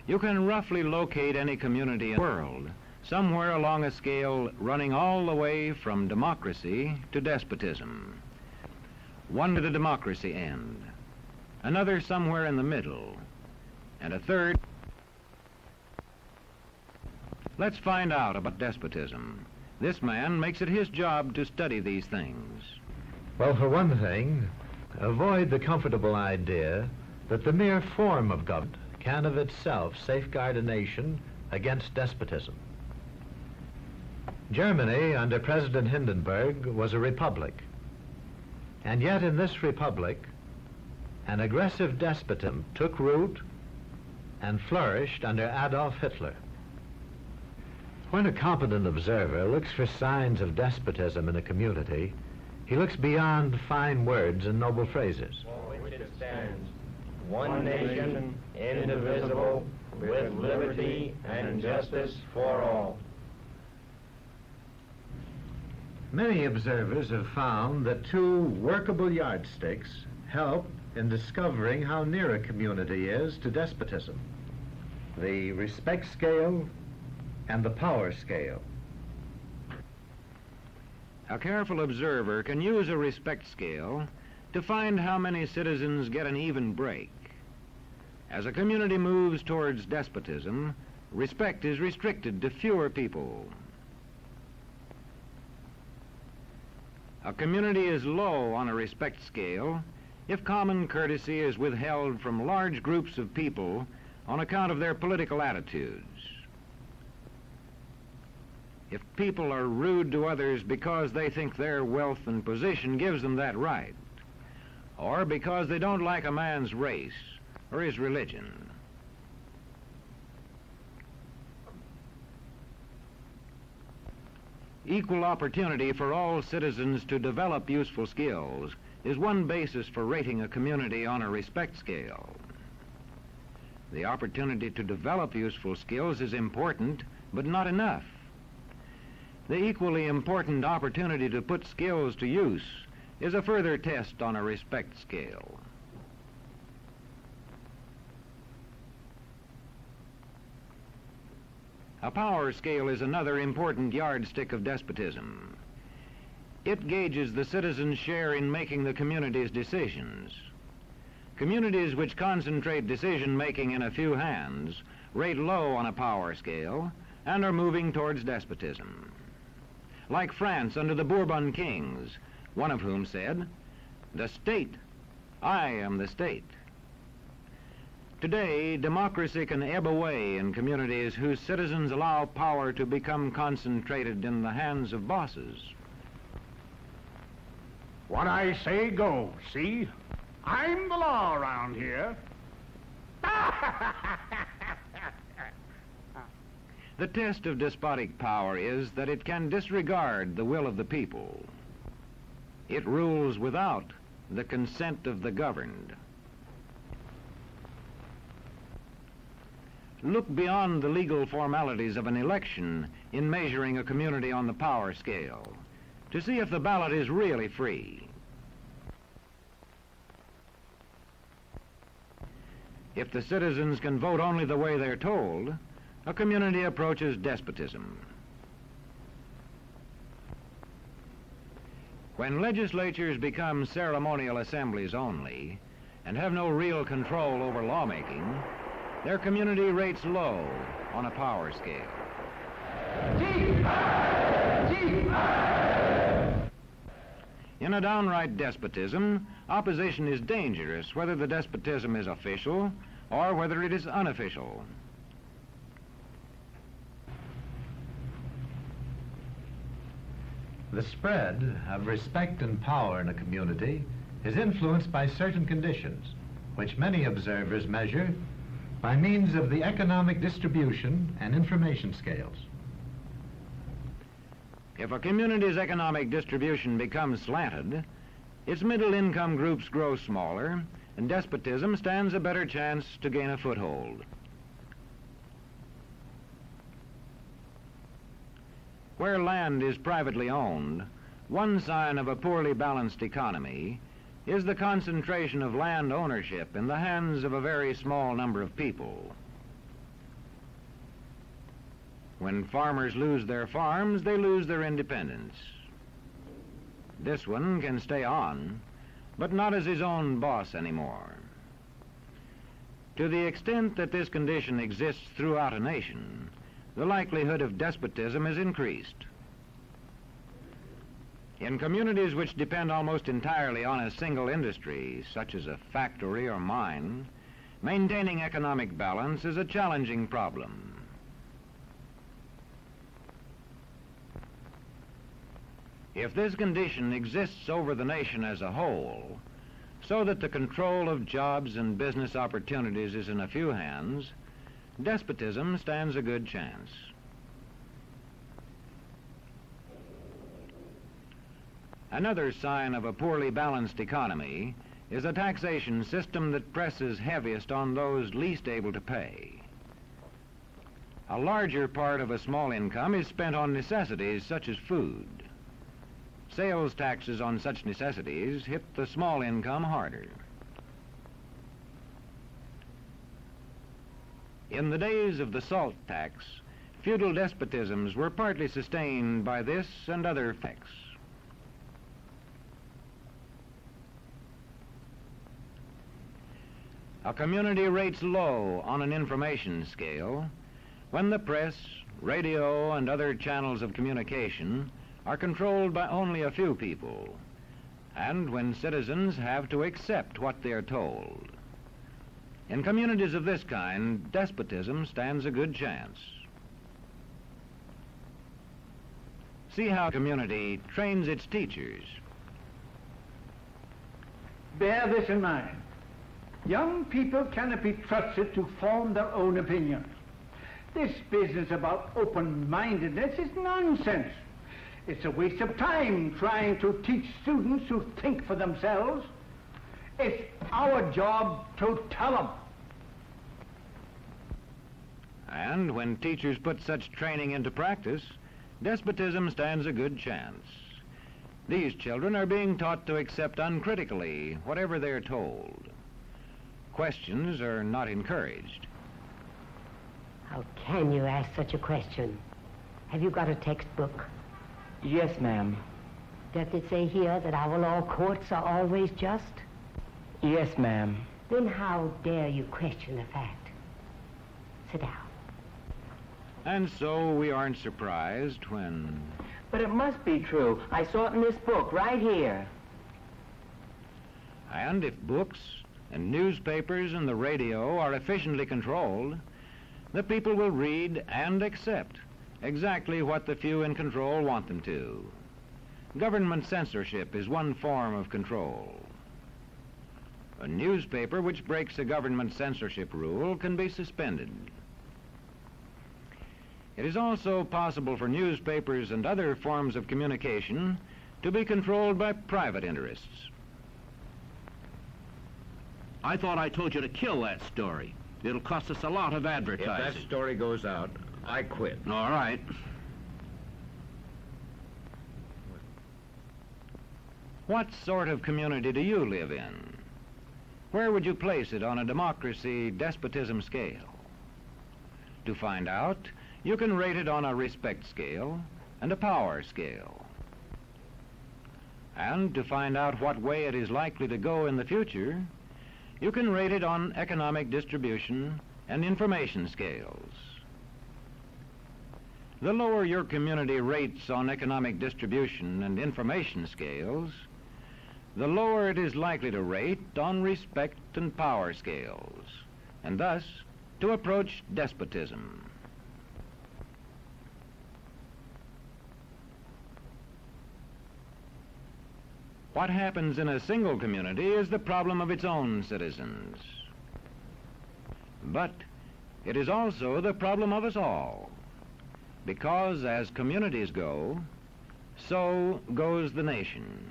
You can roughly locate any community in the world, somewhere along a scale running all the way from democracy to despotism. One to the democracy end, another somewhere in the middle, and a third. Let's find out about despotism. This man makes it his job to study these things. Well, for one thing, avoid the comfortable idea that the mere form of government can of itself safeguard a nation against despotism. Germany, under President Hindenburg, was a republic. And yet in this republic, an aggressive despotism took root and flourished under Adolf Hitler. When a competent observer looks for signs of despotism in a community, he looks beyond fine words and noble phrases. For which it stands, one nation, indivisible, with liberty and justice for all. Many observers have found that two workable yardsticks help in discovering how near a community is to despotism: the respect scale and the power scale. A careful observer can use a respect scale to find how many citizens get an even break. As a community moves towards despotism, respect is restricted to fewer people. A community is low on a respect scale if common courtesy is withheld from large groups of people on account of their political attitudes. If people are rude to others because they think their wealth and position gives them that right, or because they don't like a man's race or his religion. Equal opportunity for all citizens to develop useful skills is one basis for rating a community on a respect scale. The opportunity to develop useful skills is important, but not enough. The equally important opportunity to put skills to use is a further test on a respect scale. A power scale is another important yardstick of despotism. It gauges the citizens' share in making the community's decisions. Communities which concentrate decision-making in a few hands rate low on a power scale and are moving towards despotism. Like France under the Bourbon kings, one of whom said, "The state, I am the state." Today, democracy can ebb away in communities whose citizens allow power to become concentrated in the hands of bosses. What I say goes, see? I'm the law around here. The test of despotic power is that it can disregard the will of the people. It rules without the consent of the governed. Look beyond the legal formalities of an election in measuring a community on the power scale to see if the ballot is really free. If the citizens can vote only the way they're told, a community approaches despotism. When legislatures become ceremonial assemblies only and have no real control over lawmaking, their community rates low on a power scale. In a downright despotism, opposition is dangerous, whether the despotism is official or whether it is unofficial. The spread of respect and power in a community is influenced by certain conditions, which many observers measure by means of the economic distribution and information scales. If a community's economic distribution becomes slanted, its middle-income groups grow smaller, and despotism stands a better chance to gain a foothold. Where land is privately owned, one sign of a poorly balanced economy is the concentration of land ownership in the hands of a very small number of people. When farmers lose their farms, they lose their independence. This one can stay on, but not as his own boss anymore. To the extent that this condition exists throughout a nation, the likelihood of despotism is increased. In communities which depend almost entirely on a single industry, such as a factory or mine, maintaining economic balance is a challenging problem. If this condition exists over the nation as a whole, so that the control of jobs and business opportunities is in a few hands, despotism stands a good chance. Another sign of a poorly balanced economy is a taxation system that presses heaviest on those least able to pay. A larger part of a small income is spent on necessities such as food. Sales taxes on such necessities hit the small income harder. In the days of the salt tax, feudal despotisms were partly sustained by this and other effects. A community rates low on an information scale when the press, radio, and other channels of communication are controlled by only a few people, and when citizens have to accept what they are told. In communities of this kind, despotism stands a good chance. See how a community trains its teachers. Bear this in mind. Young people cannot be trusted to form their own opinions. This business about open-mindedness is nonsense. It's a waste of time trying to teach students to think for themselves. It's our job to tell them. And when teachers put such training into practice, despotism stands a good chance. These children are being taught to accept uncritically whatever they're told. Questions are not encouraged. How can you ask such a question? Have you got a textbook? Yes, ma'am. Does it say here that our law courts are always just? Yes, ma'am. Then how dare you question the fact? Sit down. And so we aren't surprised when... But it must be true. I saw it in this book right here. And if books and newspapers and the radio are efficiently controlled, the people will read and accept exactly what the few in control want them to. Government censorship is one form of control. A newspaper which breaks a government censorship rule can be suspended. It is also possible for newspapers and other forms of communication to be controlled by private interests. I thought I told you to kill that story. It'll cost us a lot of advertising. If that story goes out, I quit. All right. What sort of community do you live in? Where would you place it on a democracy-despotism scale? To find out, you can rate it on a respect scale and a power scale. And to find out what way it is likely to go in the future, you can rate it on economic distribution and information scales. The lower your community rates on economic distribution and information scales, the lower it is likely to rate on respect and power scales, and thus to approach despotism. What happens in a single community is the problem of its own citizens. But it is also the problem of us all, because as communities go, so goes the nation.